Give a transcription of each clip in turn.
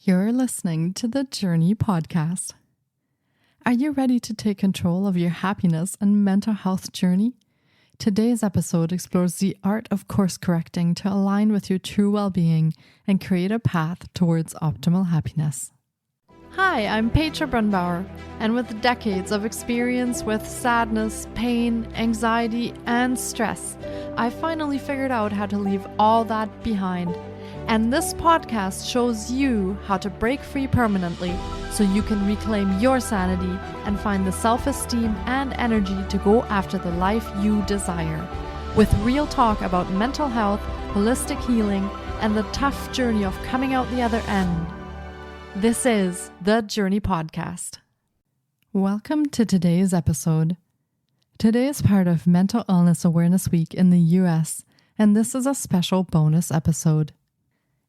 You're listening to the Journey podcast. Are you ready to take control of your happiness and mental health journey? Today's episode explores the art of course correcting to align with your true well-being and create a path towards optimal happiness. Hi, I'm Petra Brunbauer, and with decades of experience with sadness, pain, anxiety, and stress, I finally figured out how to leave all that behind. And this podcast shows you how to break free permanently so you can reclaim your sanity and find the self-esteem and energy to go after the life you desire. With real talk about mental health, holistic healing, and the tough journey of coming out the other end. This is the Journey Podcast. Welcome to today's episode. Today is part of Mental Illness Awareness Week in the US, and this is a special bonus episode.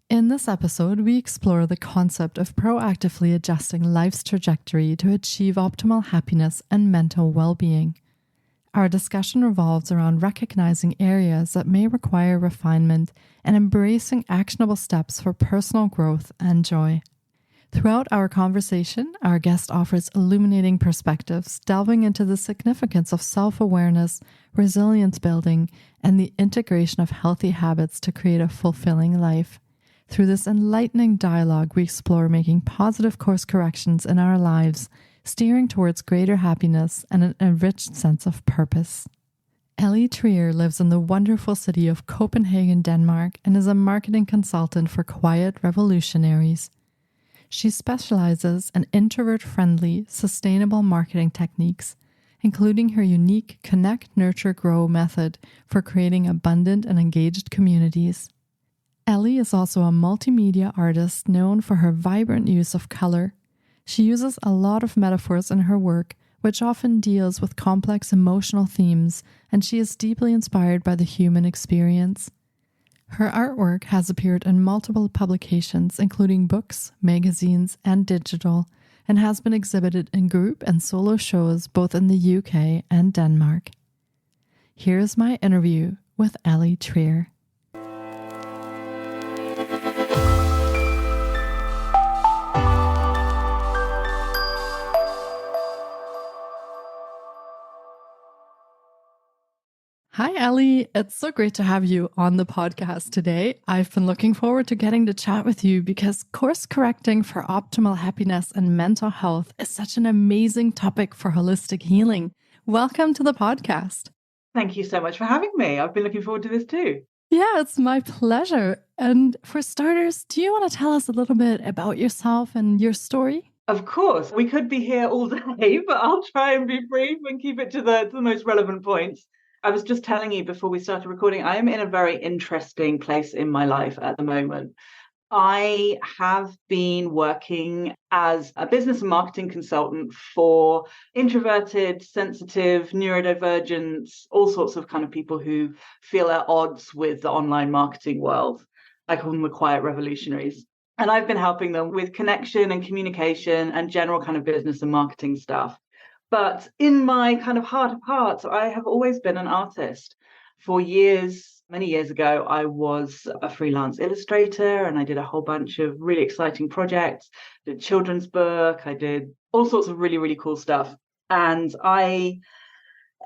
In this episode, we explore the concept of proactively adjusting life's trajectory to achieve optimal happiness and mental well-being. Our discussion revolves around recognizing areas that may require refinement and embracing actionable steps for personal growth and joy. Throughout our conversation, our guest offers illuminating perspectives, delving into the significance of self-awareness, resilience building, and the integration of healthy habits to create a fulfilling life. Through this enlightening dialogue, we explore making positive course corrections in our lives, steering towards greater happiness and an enriched sense of purpose. Eli Trier lives in the wonderful city of Copenhagen, Denmark, and is a marketing consultant for Quiet Revolutionaries. She specializes in introvert-friendly, sustainable marketing techniques, including her unique Connect, Nurture, Grow method for creating abundant and engaged communities. Eli is also a multimedia artist known for her vibrant use of color. She uses a lot of metaphors in her work, which often deals with complex emotional themes, and she is deeply inspired by the human experience. Her artwork has appeared in multiple publications, including books, magazines, and digital, and has been exhibited in group and solo shows both in the UK and Denmark. Here's my interview with Eli Trier. Hi, Eli. It's so great to have you on the podcast today. I've been looking forward to getting to chat with you because course correcting for optimal happiness and mental health is such an amazing topic for holistic healing. Welcome to the podcast. Thank you so much for having me. I've been looking forward to this too. Yeah, it's my pleasure. And for starters, do you want to tell us a little bit about yourself and your story? Of course, we could be here all day, but I'll try and be brief and keep it to the most relevant points. I was just telling you before we started recording, I am in a very interesting place in my life at the moment. I have been working as a business and marketing consultant for introverted, sensitive, neurodivergent, all sorts of kind of people who feel at odds with the online marketing world. I call them the Quiet Revolutionaries. And I've been helping them with connection and communication and general kind of business and marketing stuff. But in my kind of heart of hearts, I have always been an artist. For years, many years ago, I was a freelance illustrator and I did a whole bunch of really exciting projects. I did a children's book. I did all sorts of really, really cool stuff. And I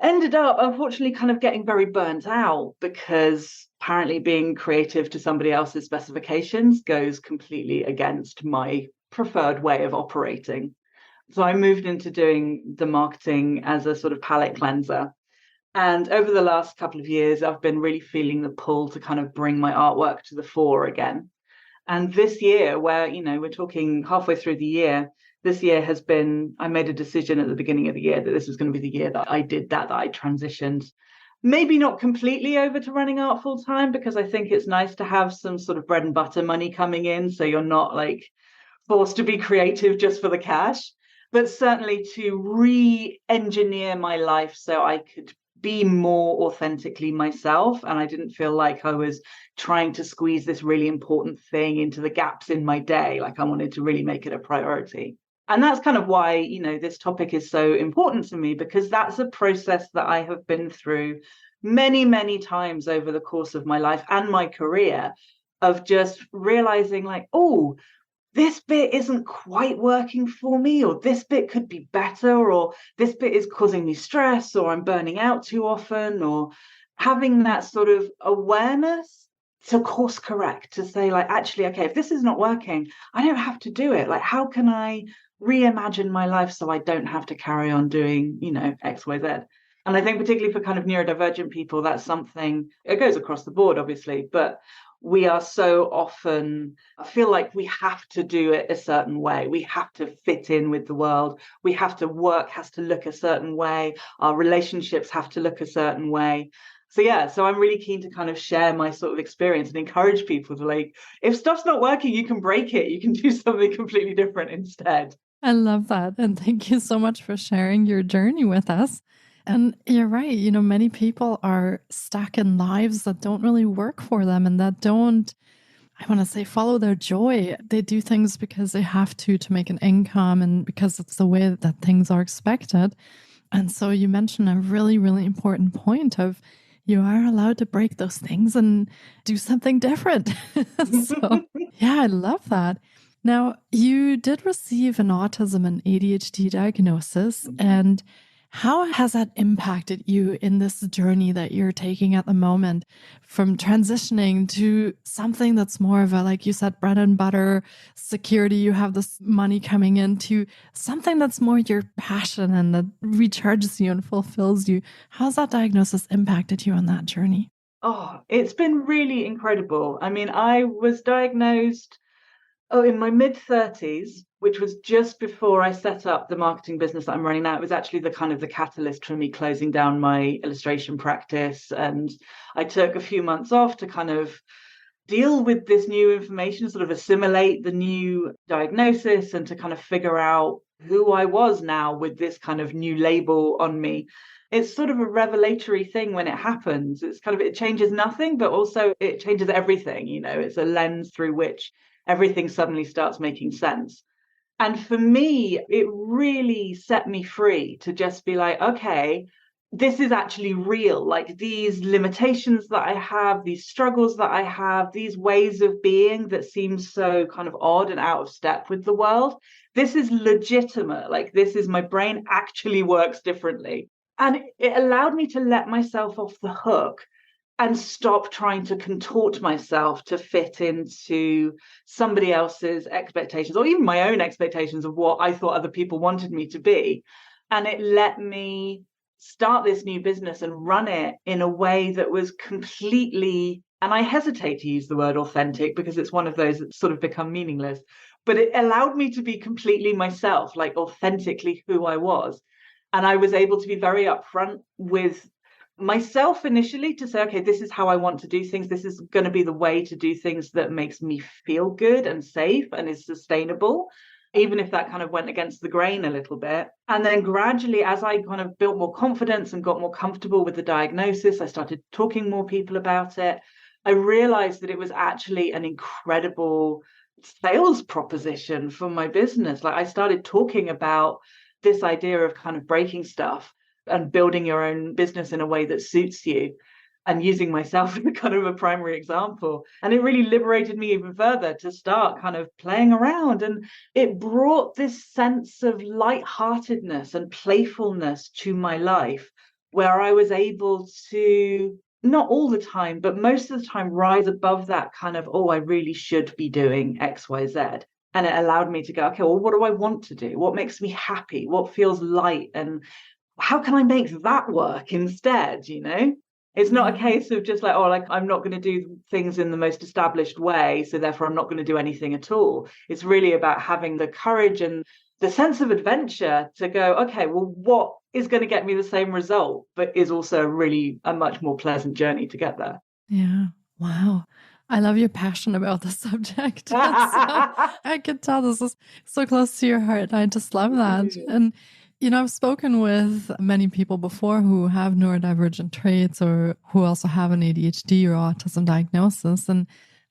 ended up, unfortunately, kind of getting very burnt out because apparently being creative to somebody else's specifications goes completely against my preferred way of operating. So I moved into doing the marketing as a sort of palette cleanser. And over the last couple of years, I've been really feeling the pull to kind of bring my artwork to the fore again. And this year, where, we're talking halfway through the year, this year has been, I made a decision at the beginning of the year that this was going to be the year that I did that I transitioned. Maybe not completely over to running art full time, because I think it's nice to have some sort of bread and butter money coming in. So you're not like forced to be creative just for the cash. But certainly to re-engineer my life so I could be more authentically myself. And I didn't feel like I was trying to squeeze this really important thing into the gaps in my day. Like I wanted to really make it a priority. And that's kind of why, this topic is so important to me, because that's a process that I have been through many, many times over the course of my life and my career, of just realizing like, oh, this bit isn't quite working for me, or this bit could be better, or this bit is causing me stress, or I'm burning out too often, or having that sort of awareness to course correct, to say like, actually, okay, if this is not working, I don't have to do it. Like, how can I reimagine my life so I don't have to carry on doing, X, Y, Z? And I think particularly for kind of neurodivergent people, that's something, it goes across the board, obviously, but we are so often, I feel like we have to do it a certain way. We have to fit in with the world. We have to work, has to look a certain way. Our relationships have to look a certain way. So I'm really keen to kind of share my sort of experience and encourage people to, like, if stuff's not working, you can break it. You can do something completely different instead. I love that. And thank you so much for sharing your journey with us. And you're right. Many people are stuck in lives that don't really work for them and that don't, I want to say, follow their joy. They do things because they have to make an income and because it's the way that things are expected. And so you mentioned a really, really important point of you are allowed to break those things and do something different. So yeah, I love that. Now, you did receive an autism and ADHD diagnosis, and how has that impacted you in this journey that you're taking at the moment from transitioning to something that's more of a, like you said, bread and butter security, you have this money coming in, to something that's more your passion and that recharges you and fulfills you? How's that diagnosis impacted you on that journey? Oh, it's been really incredible. I mean, I was diagnosed in my mid-30s, which was just before I set up the marketing business that I'm running now. It was actually the kind of the catalyst for me closing down my illustration practice. And I took a few months off to kind of deal with this new information, sort of assimilate the new diagnosis and to kind of figure out who I was now with this kind of new label on me. It's sort of a revelatory thing when it happens. It's kind of, it changes nothing, but also it changes everything. It's a lens through which everything suddenly starts making sense. And for me, it really set me free to just be like, okay, this is actually real. Like, these limitations that I have, these struggles that I have, these ways of being that seem so kind of odd and out of step with the world, this is legitimate. Like, this is, my brain actually works differently. And it allowed me to let myself off the hook and stop trying to contort myself to fit into somebody else's expectations, or even my own expectations of what I thought other people wanted me to be. And it let me start this new business and run it in a way that was completely, and I hesitate to use the word authentic because it's one of those that sort of become meaningless, but it allowed me to be completely myself, like authentically who I was. And I was able to be very upfront with myself initially to say, okay, this is how I want to do things. This is going to be the way to do things that makes me feel good and safe and is sustainable, even if that kind of went against the grain a little bit. And then gradually, as I kind of built more confidence and got more comfortable with the diagnosis, I started talking more people about it. I realized that it was actually an incredible sales proposition for my business. Like, I started talking about this idea of kind of breaking stuff and building your own business in a way that suits you, and using myself as kind of a primary example. And it really liberated me even further to start kind of playing around. And it brought this sense of lightheartedness and playfulness to my life, where I was able to, not all the time, but most of the time, rise above that kind of, oh, I really should be doing X, Y, Z. And it allowed me to go, okay, well, what do I want to do? What makes me happy? What feels light? And how can I make that work instead? It's not a case of just like, oh, like, I'm not going to do things in the most established way, so therefore I'm not going to do anything at all. It's really about having the courage and the sense of adventure to go, okay, well, what is going to get me the same result, but is also really a much more pleasant journey to get there. Yeah. Wow. I love your passion about the subject. So I could tell this is so close to your heart. I just love that. And I've spoken with many people before who have neurodivergent traits or who also have an ADHD or autism diagnosis. And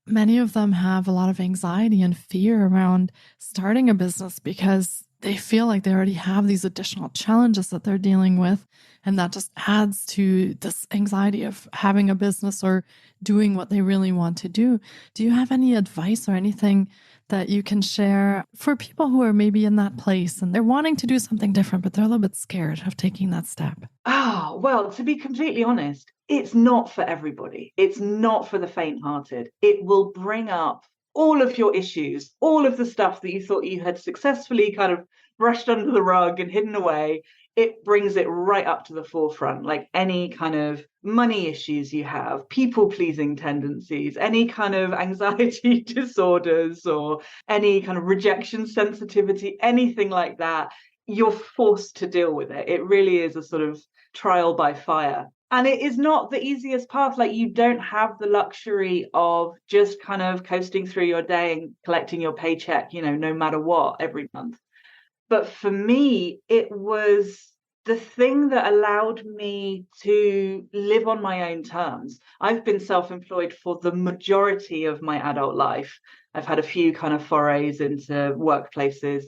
many of them have a lot of anxiety and fear around starting a business because they feel like they already have these additional challenges that they're dealing with. And that just adds to this anxiety of having a business or doing what they really want to do. Do you have any advice or anything that you can share for people who are maybe in that place and they're wanting to do something different, but they're a little bit scared of taking that step? Well, to be completely honest, it's not for everybody. It's not for the faint-hearted. It will bring up all of your issues, all of the stuff that you thought you had successfully kind of brushed under the rug and hidden away. It brings it right up to the forefront, like any kind of money issues you have, people-pleasing tendencies, any kind of anxiety disorders, or any kind of rejection sensitivity, anything like that. You're forced to deal with it. It really is a sort of trial by fire. And it is not the easiest path. Like, you don't have the luxury of just kind of coasting through your day and collecting your paycheck, no matter what, every month. But for me, it was the thing that allowed me to live on my own terms. I've been self-employed for the majority of my adult life. I've had a few kind of forays into workplaces,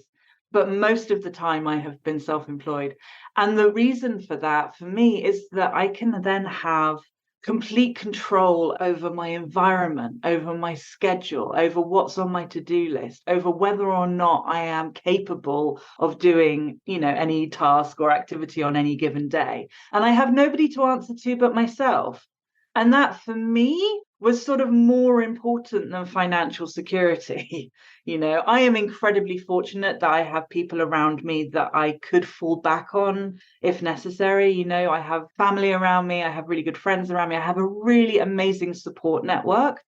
but most of the time I have been self-employed. And the reason for that, for me, is that I can then have complete control over my environment, over my schedule, over what's on my to-do list, over whether or not I am capable of doing, any task or activity on any given day. And I have nobody to answer to but myself. And that, for me, was sort of more important than financial security. I am incredibly fortunate that I have people around me that I could fall back on if necessary. I have family around me. I have really good friends around me. I have a really amazing support network.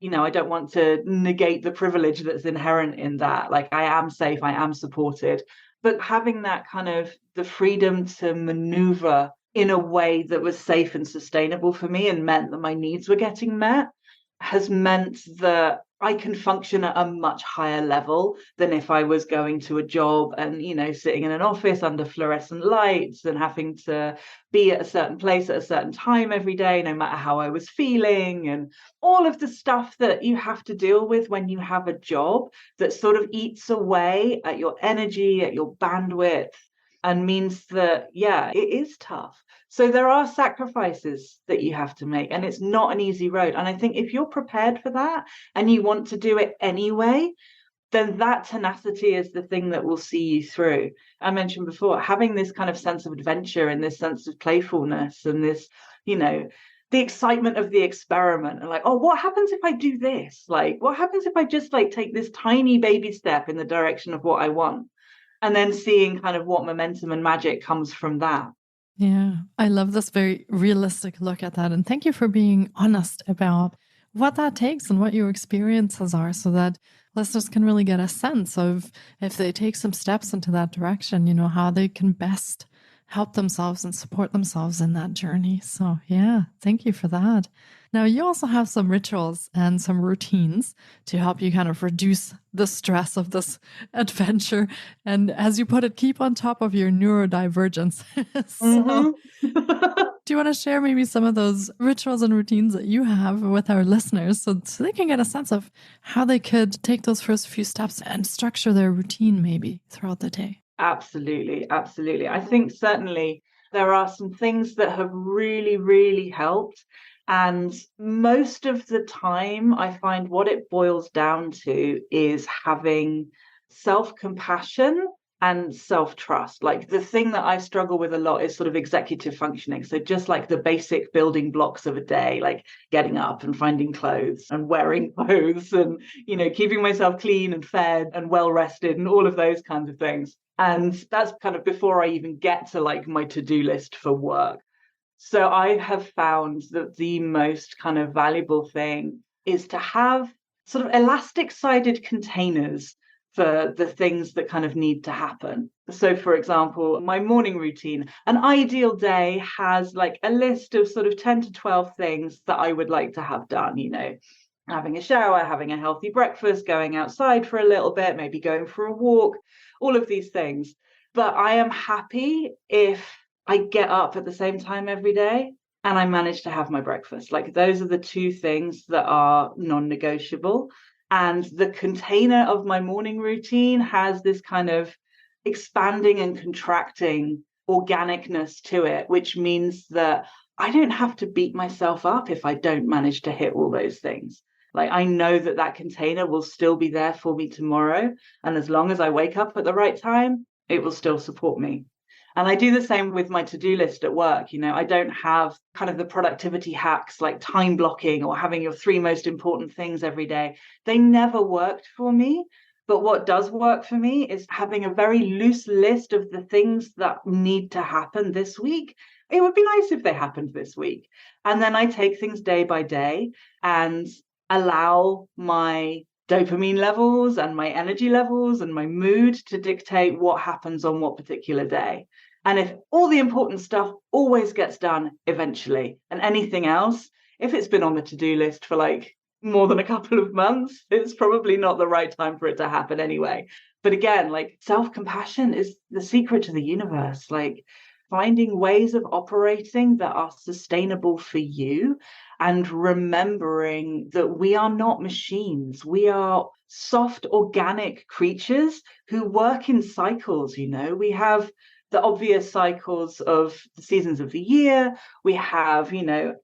I don't want to negate the privilege that's inherent in that. Like, I am safe, I am supported. But having that kind of the freedom to maneuver in a way that was safe and sustainable for me and meant that my needs were getting met has meant that I can function at a much higher level than if I was going to a job and, sitting in an office under fluorescent lights and having to be at a certain place at a certain time every day, no matter how I was feeling, and all of the stuff that you have to deal with when you have a job that sort of eats away at your energy, at your bandwidth, and means that, it is tough. So there are sacrifices that you have to make, and it's not an easy road. And I think if you're prepared for that and you want to do it anyway, then that tenacity is the thing that will see you through. I mentioned before, having this kind of sense of adventure and this sense of playfulness and this, the excitement of the experiment, and like, oh, what happens if I do this? Like, what happens if I just take this tiny baby step in the direction of what I want? And then seeing kind of what momentum and magic comes from that. Yeah, I love this very realistic look at that. And thank you for being honest about what that takes and what your experiences are, so that listeners can really get a sense of, if they take some steps into that direction, how they can best help themselves and support themselves in that journey. So yeah, thank you for that. Now, you also have some rituals and some routines to help you kind of reduce the stress of this adventure. And as you put it, keep on top of your neurodivergence. So do you want to share maybe some of those rituals and routines that you have with our listeners, so they can get a sense of how they could take those first few steps and structure their routine maybe throughout the day? Absolutely. Absolutely. I think certainly there are some things that have really, really helped. And most of the time, I find what it boils down to is having self-compassion and self-trust. Like, the thing that I struggle with a lot is sort of executive functioning. So just like the basic building blocks of a day, like getting up and finding clothes and wearing clothes and, keeping myself clean and fed and well rested and all of those kinds of things. And that's kind of before I even get to my to-do list for work. So I have found that the most kind of valuable thing is to have sort of elastic-sided containers for the things that kind of need to happen. So, for example, my morning routine, an ideal day has a list of sort of 10 to 12 things that I would like to have done, having a shower, having a healthy breakfast, going outside for a little bit, maybe going for a walk, all of these things. But I am happy if I get up at the same time every day and I manage to have my breakfast. Those are the two things that are non-negotiable. And the container of my morning routine has this kind of expanding and contracting organicness to it, which means that I don't have to beat myself up if I don't manage to hit all those things. Like, I know that that container will still be there for me tomorrow. And as long as I wake up at the right time, it will still support me. And I do the same with my to-do list at work. I don't have kind of the productivity hacks like time blocking or having your 3 most important things every day. They never worked for me. But what does work for me is having a very loose list of the things that need to happen this week. It would be nice if they happened this week. And then I take things day by day and allow my dopamine levels and my energy levels and my mood to dictate what happens on what particular day. And if all the important stuff always gets done eventually, and anything else, if it's been on the to-do list for like more than a couple of months, it's probably not the right time for it to happen anyway. But again, like, self-compassion is the secret to the universe. Like, finding ways of operating that are sustainable for you, and remembering that we are not machines. We are soft, organic creatures who work in cycles. We have the obvious cycles of the seasons of the year. We have,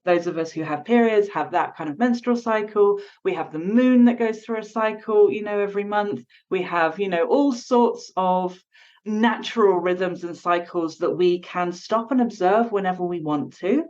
those of us who have periods have that kind of menstrual cycle. We have the moon that goes through a cycle, every month. We have, all sorts of natural rhythms and cycles that we can stop and observe whenever we want to,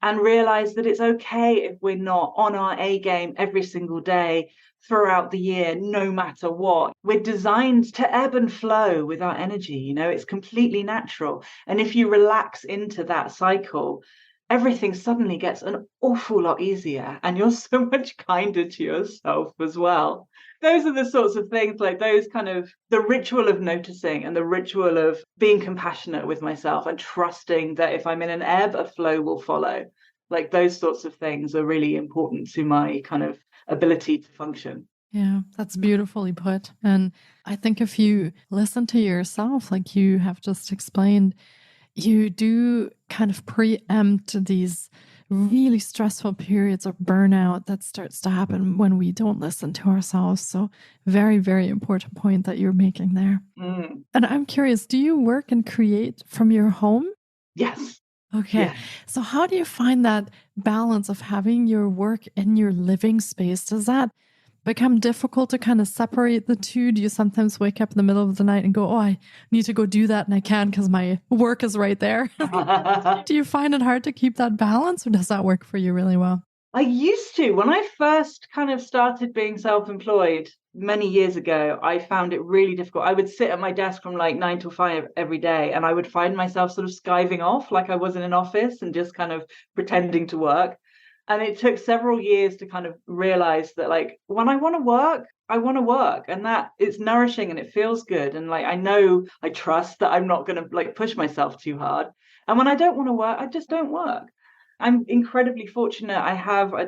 and realize that it's okay if we're not on our A game every single day throughout the year, no matter what. We're designed to ebb and flow with our energy. It's completely natural. And if you relax into that cycle, everything suddenly gets an awful lot easier, and you're so much kinder to yourself as well. Those are the sorts of things, like those kind of the ritual of noticing and the ritual of being compassionate with myself and trusting that if I'm in an ebb, a flow will follow. Like, those sorts of things are really important to my kind of ability to function. Yeah, that's beautifully put. And I think if you listen to yourself, like you have just explained, you do kind of preempt these really stressful periods of burnout that starts to happen when we don't listen to ourselves. So very, very important point that you're making there. Mm. And I'm curious, do you work and create from your home? Yes. Okay. Yeah. So how do you find that balance of having your work in your living space? Does that become difficult to kind of separate the two? Do you sometimes wake up in the middle of the night and go, oh, I need to go do that, and I can't because my work is right there? Do you find it hard to keep that balance, or does that work for you really well? I used to. When I first kind of started being self-employed many years ago, I found it really difficult. I would sit at my desk from like 9 to 5 every day, and I would find myself sort of skiving off like I was in an office and just kind of pretending to work. And it took several years to kind of realize that, like, when I want to work, I want to work, and that it's nourishing and it feels good. And like, I trust that I'm not going to like push myself too hard. And when I don't want to work, I just don't work. I'm incredibly fortunate.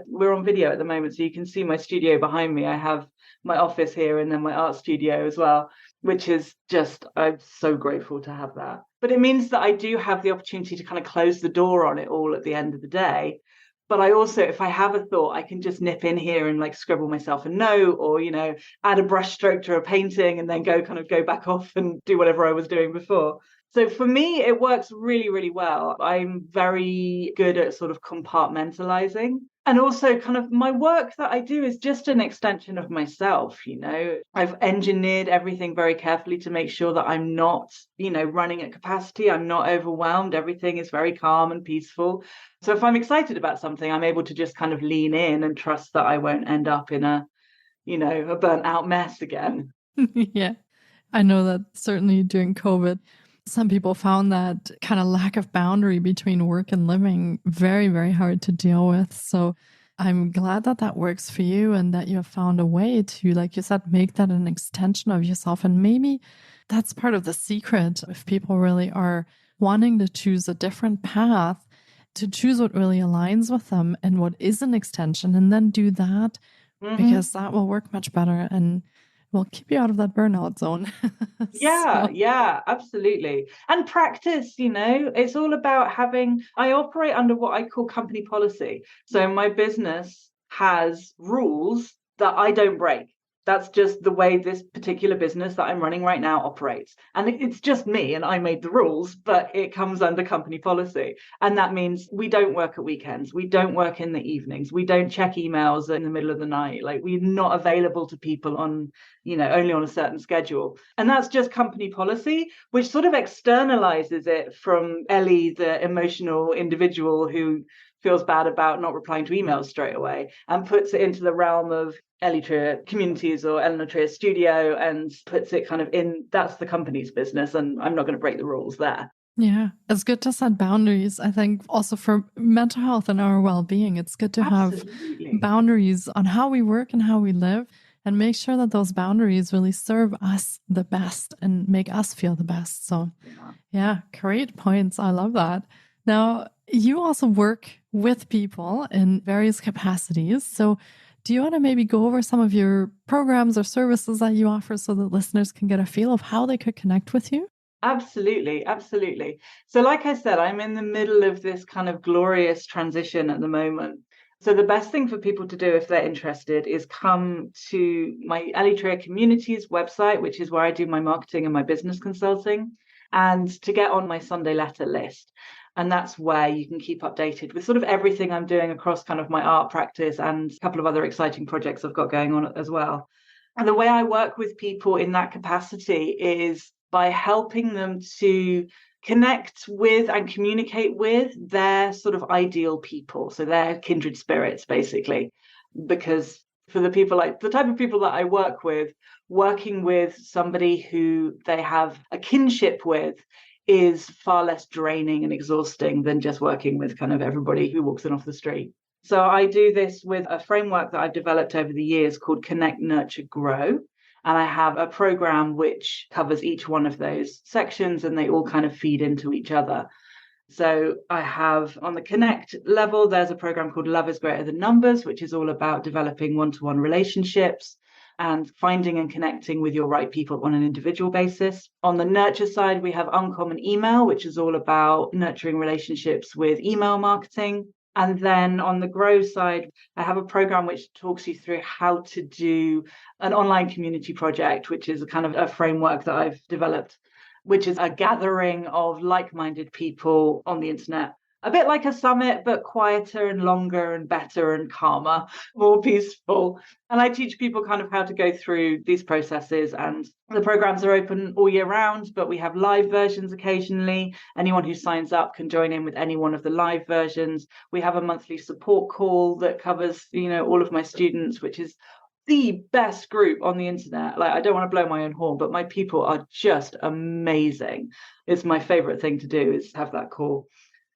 We're on video at the moment, so you can see my studio behind me. I have my office here and then my art studio as well, which is just, I'm so grateful to have that. But it means that I do have the opportunity to kind of close the door on it all at the end of the day. But I also, if I have a thought, I can just nip in here and like scribble myself a note, or, add a brush stroke to a painting and then go back off and do whatever I was doing before. So for me, it works really, really well. I'm very good at sort of compartmentalizing. And also kind of my work that I do is just an extension of myself. I've engineered everything very carefully to make sure that I'm not, running at capacity. I'm not overwhelmed. Everything is very calm and peaceful. So if I'm excited about something, I'm able to just kind of lean in and trust that I won't end up in a burnt out mess again. Yeah, I know that certainly during COVID, some people found that kind of lack of boundary between work and living very, very hard to deal with. So I'm glad that that works for you and that you have found a way to, like you said, make that an extension of yourself. And maybe that's part of the secret. If people really are wanting to choose a different path, to choose what really aligns with them and what is an extension, and then do that, because that will work much better and will keep you out of that burnout zone. Yeah, absolutely. And practice, it's all about I operate under what I call company policy. So my business has rules that I don't break. That's just the way this particular business that I'm running right now operates. And it's just me and I made the rules, but it comes under company policy. And that means we don't work at weekends. We don't work in the evenings. We don't check emails in the middle of the night. Like, we're not available to people on, only on a certain schedule. And that's just company policy, which sort of externalizes it from Ellie, the emotional individual who feels bad about not replying to emails straight away, and puts it into the realm of Eli Trier Communities or Eli Trier Studio, and puts it kind of in, that's the company's business and I'm not going to break the rules there. Yeah, it's good to set boundaries. I think also for mental health and our well-being, it's good to Absolutely. have boundaries on how we work and how we live, and make sure that those boundaries really serve us the best and make us feel the best. So yeah, great points. I love that. Now, you also work with people in various capacities. So do you want to maybe go over some of your programs or services that you offer so that listeners can get a feel of how they could connect with you? Absolutely, absolutely. So like I said, I'm in the middle of this kind of glorious transition at the moment. So the best thing for people to do if they're interested is come to my Eli Trier Communities website, which is where I do my marketing and my business consulting, and to get on my Sunday letter list. And that's where you can keep updated with sort of everything I'm doing across kind of my art practice and a couple of other exciting projects I've got going on as well. And the way I work with people in that capacity is by helping them to connect with and communicate with their sort of ideal people. So their kindred spirits, basically. Because for the people, like the type of people that I work with, working with somebody who they have a kinship with is far less draining and exhausting than just working with kind of everybody who walks in off the street. So I do this with a framework that I've developed over the years called Connect, Nurture, Grow. And I have a program which covers each one of those sections, and they all kind of feed into each other. So I have, on the Connect level, there's a program called Love is Greater Than Numbers, which is all about developing one-to-one relationships and finding and connecting with your right people on an individual basis. On the nurture side, we have Uncommon Email, which is all about nurturing relationships with email marketing. And then on the Grow side, I have a program which talks you through how to do an online community project, which is a kind of a framework that I've developed, which is a gathering of like-minded people on the internet. A bit like a summit, but quieter and longer and better and calmer, more peaceful. And I teach people kind of how to go through these processes. And the programs are open all year round, but we have live versions occasionally. Anyone who signs up can join in with any one of the live versions. We have a monthly support call that covers, all of my students, which is the best group on the internet. Like, I don't want to blow my own horn, but my people are just amazing. It's my favorite thing to do is have that call.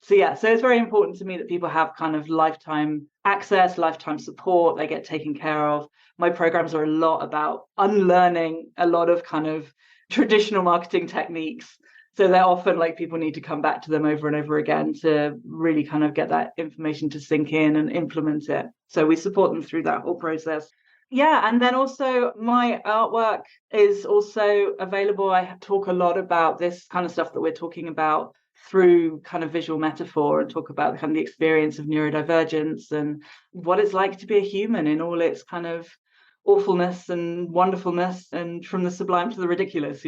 So it's very important to me that people have kind of lifetime access, lifetime support, they get taken care of. My programs are a lot about unlearning a lot of kind of traditional marketing techniques. So they're often like people need to come back to them over and over again to really kind of get that information to sink in and implement it. So we support them through that whole process. Yeah, and then also my artwork is also available. I talk a lot about this kind of stuff that we're talking about through kind of visual metaphor, and talk about kind of the experience of neurodivergence and what it's like to be a human in all its kind of awfulness and wonderfulness, and from the sublime to the ridiculous,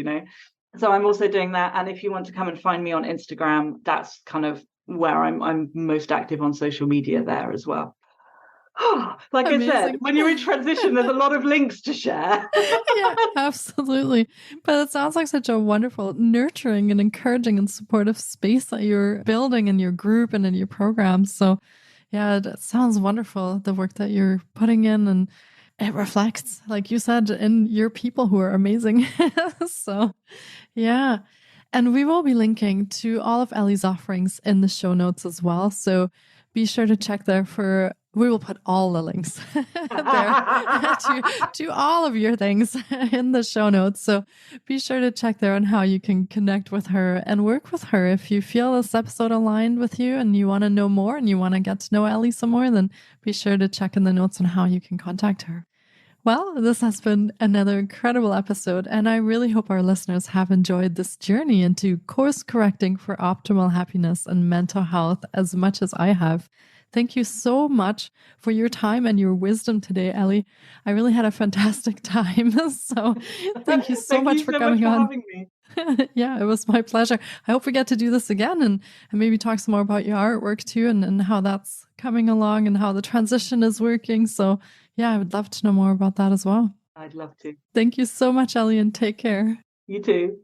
So I'm also doing that. And if you want to come and find me on Instagram, that's kind of where I'm most active on social media there as well. Like Amazing. I said, when you're in transition, there's a lot of links to share. Yeah, absolutely. But it sounds like such a wonderful, nurturing and encouraging and supportive space that you're building in your group and in your programs. So yeah, it sounds wonderful, the work that you're putting in, and it reflects, like you said, in your people who are amazing. So yeah. And we will be linking to all of Ellie's offerings in the show notes as well. So be sure to check there we will put all the links there to all of your things in the show notes. So be sure to check there on how you can connect with her and work with her. If you feel this episode aligned with you and you want to know more and you want to get to know Ellie some more, then be sure to check in the notes on how you can contact her. Well, this has been another incredible episode, and I really hope our listeners have enjoyed this journey into course correcting for optimal happiness and mental health as much as I have. Thank you so much for your time and your wisdom today, Ellie. I really had a fantastic time. So thank you so much for coming on. Having me. Yeah, it was my pleasure. I hope we get to do this again and maybe talk some more about your artwork too, and how that's coming along and how the transition is working. So yeah, I would love to know more about that as well. I'd love to. Thank you so much, Ellie, and take care. You too.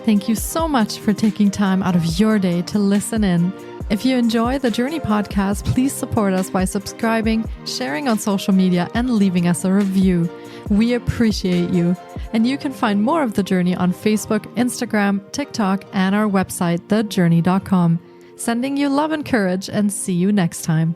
Thank you so much for taking time out of your day to listen in. If you enjoy the Journey podcast, please support us by subscribing, sharing on social media, and leaving us a review. We appreciate you. And you can find more of The Journey on Facebook, Instagram, TikTok, and our website, thejourney.com. Sending you love and courage, and see you next time.